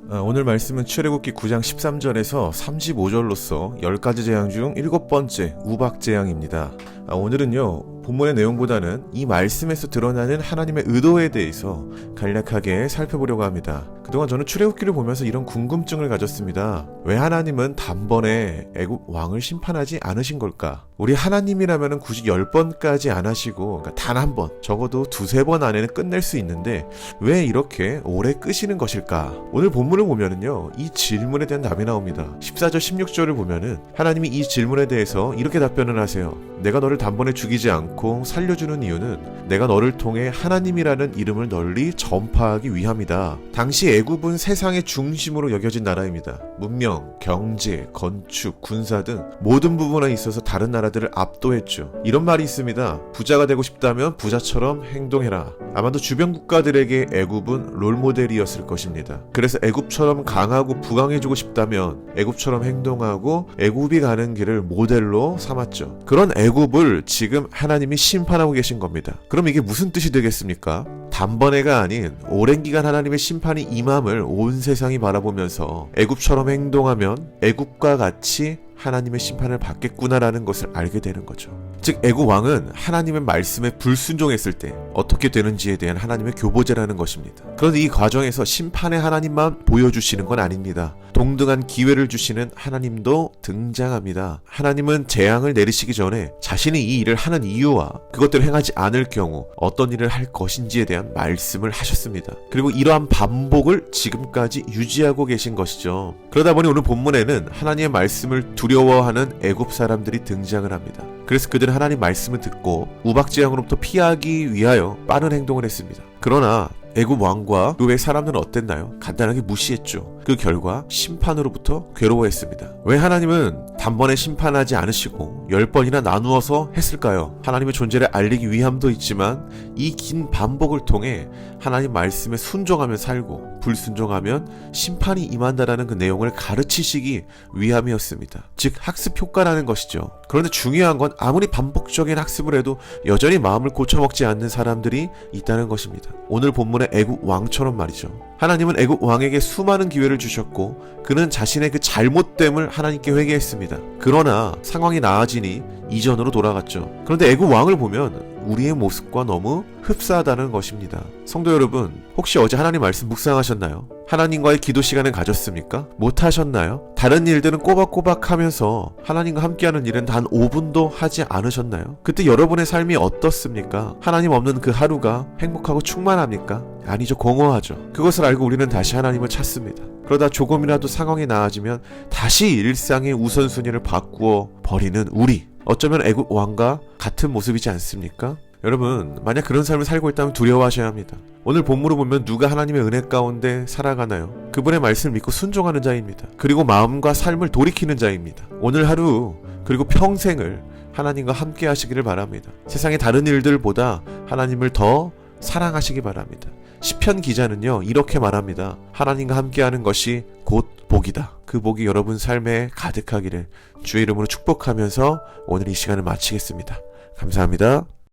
오늘 말씀은 출애굽기 9장 13절에서 35절로서 10가지 재앙 중 7번째 우박 재앙입니다. 오늘은요, 본문의 내용보다는 이 말씀에서 드러나는 하나님의 의도에 대해서 간략하게 살펴보려고 합니다. 그동안 저는 출애굽기를 보면서 이런 궁금증을 가졌습니다. 왜 하나님은 단번에 애굽 왕을 심판하지 않으신 걸까? 우리 하나님이라면 굳이 10번까지 안 하시고, 그러니까 단 한 번, 적어도 두세 번 안에는 끝낼 수 있는데 왜 이렇게 오래 끄시는 것일까? 오늘 본문을 보면은요, 이 질문에 대한 답이 나옵니다. 14절 16절을 보면은 하나님이 이 질문에 대해서 이렇게 답변을 하세요. 내가 너를 단번에 죽이지 않고 살려주는 이유는 내가 너를 통해 하나님이라는 이름을 널리 전파하기 위함이다. 당시 애굽은 세상의 중심으로 여겨진 나라입니다. 문명, 경제, 건축, 군사 등 모든 부분에 있어서 다른 나라들을 압도했죠. 이런 말이 있습니다. 부자가 되고 싶다면 부자처럼 행동해라. 아마도 주변 국가들에게 애굽은 롤모델이었을 것입니다. 그래서 애굽처럼 강하고 부강해지고 싶다면 애굽처럼 행동하고 애굽이 가는 길을 모델로 삼았죠. 그런 애굽을 지금 하나님이 심판하고 계신 겁니다. 그럼 이게 무슨 뜻이 되겠습니까? 단번에가 아닌 오랜 기간 하나님의 심판이 임함을 온 세상이 바라보면서 애굽처럼 행동하면 애굽과 같이 하나님의 심판을 받겠구나라는 것을 알게 되는 거죠. 즉 애굽 왕은 하나님의 말씀에 불순종했을 때 어떻게 되는지에 대한 하나님의 교보제라는 것입니다. 그런데 이 과정에서 심판의 하나님만 보여주시는 건 아닙니다. 동등한 기회를 주시는 하나님도 등장합니다. 하나님은 재앙을 내리시기 전에 자신이 이 일을 하는 이유와 그것들을 행하지 않을 경우 어떤 일을 할 것인지에 대한 말씀을 하셨습니다. 그리고 이러한 반복을 지금까지 유지하고 계신 것이죠. 그러다 보니 오늘 본문에는 하나님의 말씀을 두려워하는 애굽 사람들이 등장을 합니다. 그래서 그들은 하나님 말씀을 듣고 우박재앙으로부터 피하기 위하여 빠른 행동을 했습니다. 그러나 애굽 왕과 그 외 사람들은 어땠나요? 간단하게 무시했죠. 그 결과 심판으로부터 괴로워했습니다. 왜 하나님은 단번에 심판하지 않으시고 10번이나 나누어서 했을까요? 하나님의 존재를 알리기 위함도 있지만 이 긴 반복을 통해 하나님 말씀에 순종하면 살고 불순종하면 심판이 임한다라는 그 내용을 가르치시기 위함이었습니다. 즉 학습 효과라는 것이죠. 그런데 중요한 건 아무리 반복적인 학습을 해도 여전히 마음을 고쳐먹지 않는 사람들이 있다는 것입니다. 오늘 본문의 애굽 왕처럼 말이죠. 하나님은 애굽 왕에게 수많은 기회를 주셨고 그는 자신의 그 잘못됨을 하나님께 회개했습니다. 그러나 상황이 나아지니 이전으로 돌아갔죠. 그런데 애굽 왕을 보면 우리의 모습과 너무 흡사하다는 것입니다. 성도 여러분, 혹시 어제 하나님 말씀 묵상하셨나요? 하나님과의 기도 시간을 가졌습니까? 못하셨나요? 다른 일들은 꼬박꼬박 하면서 하나님과 함께하는 일은 단 5분도 하지 않으셨나요? 그때 여러분의 삶이 어떻습니까? 하나님 없는 그 하루가 행복하고 충만합니까? 아니죠. 공허하죠. 그것을 알고 우리는 다시 하나님을 찾습니다. 그러다 조금이라도 상황이 나아지면 다시 일상의 우선순위를 바꾸어 버리는 우리. 어쩌면 애굽 왕과 같은 모습이지 않습니까? 여러분, 만약 그런 삶을 살고 있다면 두려워하셔야 합니다. 오늘 본문을 보면 누가 하나님의 은혜 가운데 살아가나요? 그분의 말씀을 믿고 순종하는 자입니다. 그리고 마음과 삶을 돌이키는 자입니다. 오늘 하루 그리고 평생을 하나님과 함께 하시기를 바랍니다. 세상의 다른 일들보다 하나님을 더 사랑하시기 바랍니다. 시편 기자는요, 이렇게 말합니다. 하나님과 함께하는 것이 곧 복이다. 그 복이 여러분 삶에 가득하기를 주의 이름으로 축복하면서 오늘 이 시간을 마치겠습니다. 감사합니다.